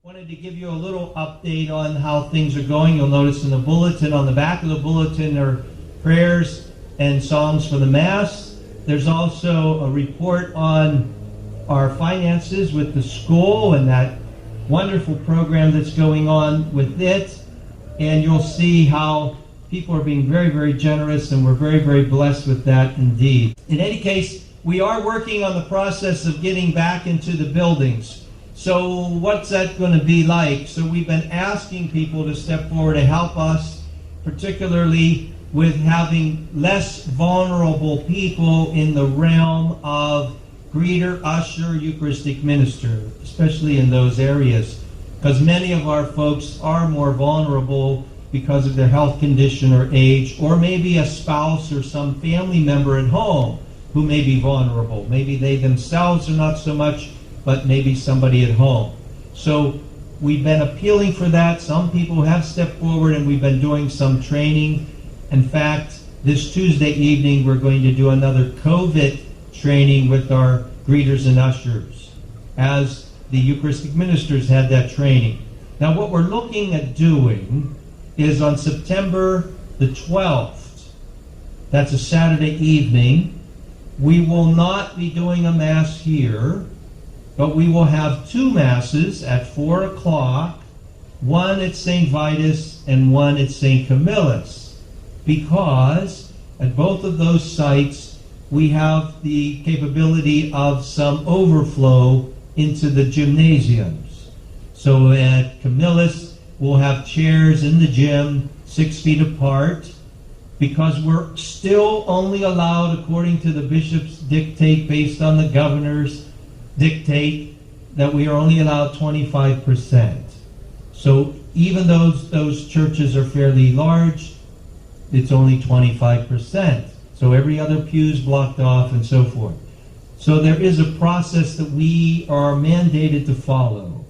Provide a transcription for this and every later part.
Wanted to give you a little update on how things are going. You'll notice in the bulletin, on the back of the bulletin, are prayers and songs for the Mass. There's also a report on our finances with the school and that wonderful program that's going on with it. And you'll see how people are being very, very generous, and we're very, very blessed with that indeed. In any case, we are working on the process of getting back into the buildings. So what's that going to be like? So we've been asking people to step forward to help us, particularly with having less vulnerable people in the realm of greeter, usher, Eucharistic minister, especially in those areas, because many of our folks are more vulnerable because of their health condition or age, or maybe a spouse or some family member at home who may be vulnerable. Maybe they themselves are not so much, but maybe somebody at home. So we've been appealing for that. Some people have stepped forward, and we've been doing some training. In fact, this Tuesday evening, we're going to do another COVID training with our greeters and ushers, as the Eucharistic ministers had that training. Now, what we're looking at doing is on September the 12th, that's a Saturday evening, we will not be doing a Mass here, but we will have two Masses at 4 o'clock, one at St. Vitus and one at St. Camillus, because at both of those sites we have the capability of some overflow into the gymnasiums. So at Camillus, we'll have chairs in the gym 6 feet apart, because we're still only allowed, according to the bishop's dictate, based on the governor's dictate, that we are only allowed 25%. So even though those churches are fairly large, it's only 25%. So every other pew is blocked off and so forth. So there is a process that we are mandated to follow.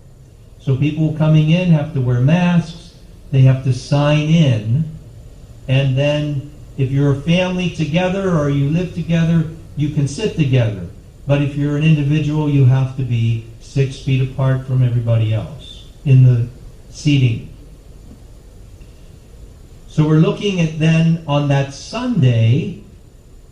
So people coming in have to wear masks, they have to sign in, and then if you're a family together or you live together, you can sit together. But if you're an individual, you have to be 6 feet apart from everybody else in the seating. So we're looking at then on that Sunday,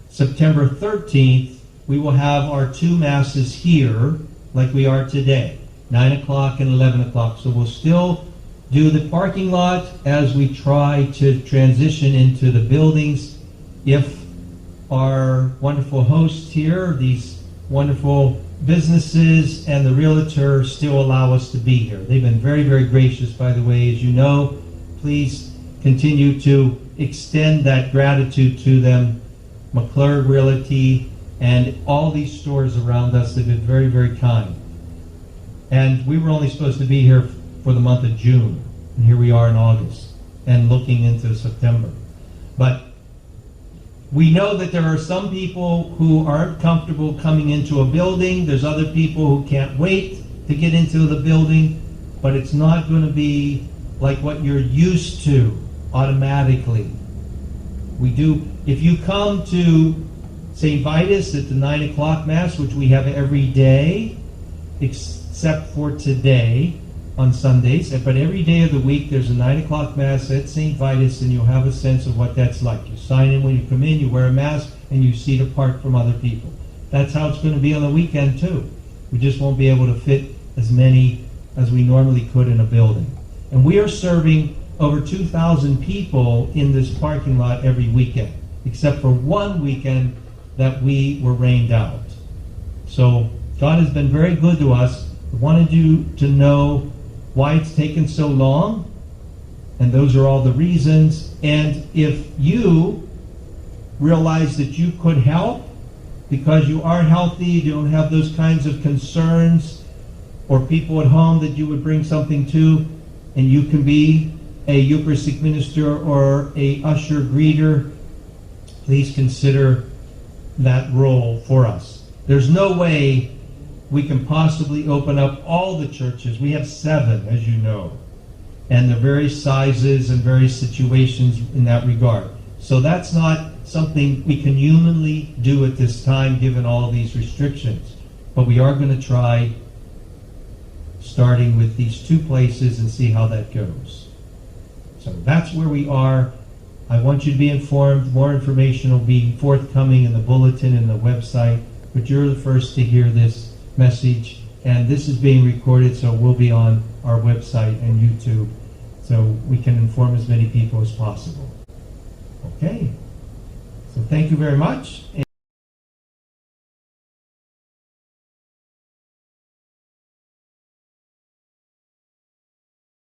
September 13th, we will have our two Masses here like we are today, 9 o'clock and 11 o'clock. So we'll still do the parking lot as we try to transition into the buildings, if our wonderful hosts here, these wonderful businesses and the realtor, still allow us to be here. They've been very, very gracious, by the way, as you know. Please continue to extend that gratitude to them. McClure Realty and all these stores around us have been very, very kind. And we were only supposed to be here for the month of June, and here we are in August and looking into September. But we know that there are some people who aren't comfortable coming into a building. There's other people who can't wait to get into the building, but it's not going to be like what you're used to automatically. If you come to St. Vitus at the 9 o'clock Mass, which we have every day, except for today on Sundays, but every day of the week there's a 9 o'clock Mass at St. Vitus, and you'll have a sense of what that's like. You sign in when you come in, you wear a mask, and you seat apart from other people. That's how it's going to be on the weekend too. We just won't be able to fit as many as we normally could in a building. And we are serving over 2,000 people in this parking lot every weekend, except for one weekend that we were rained out. So God has been very good to us. I wanted you to know why it's taken so long, and those are all the reasons. And if you realize that you could help because you are healthy, you don't have those kinds of concerns, or people at home that you would bring something to, and you can be a Eucharistic minister or a usher greeter, please consider that role for us. There's no way we can possibly open up all the churches. We have 7, as you know, and they're various sizes and various situations in that regard. So that's not something we can humanly do at this time, given all these restrictions. But we are going to try starting with these two places and see how that goes. So that's where we are. I want you to be informed. More information will be forthcoming in the bulletin and the website, but you're the first to hear this message. And this is being recorded, so it will be on our website and YouTube, so we can inform as many people as possible. Okay, so thank you very much.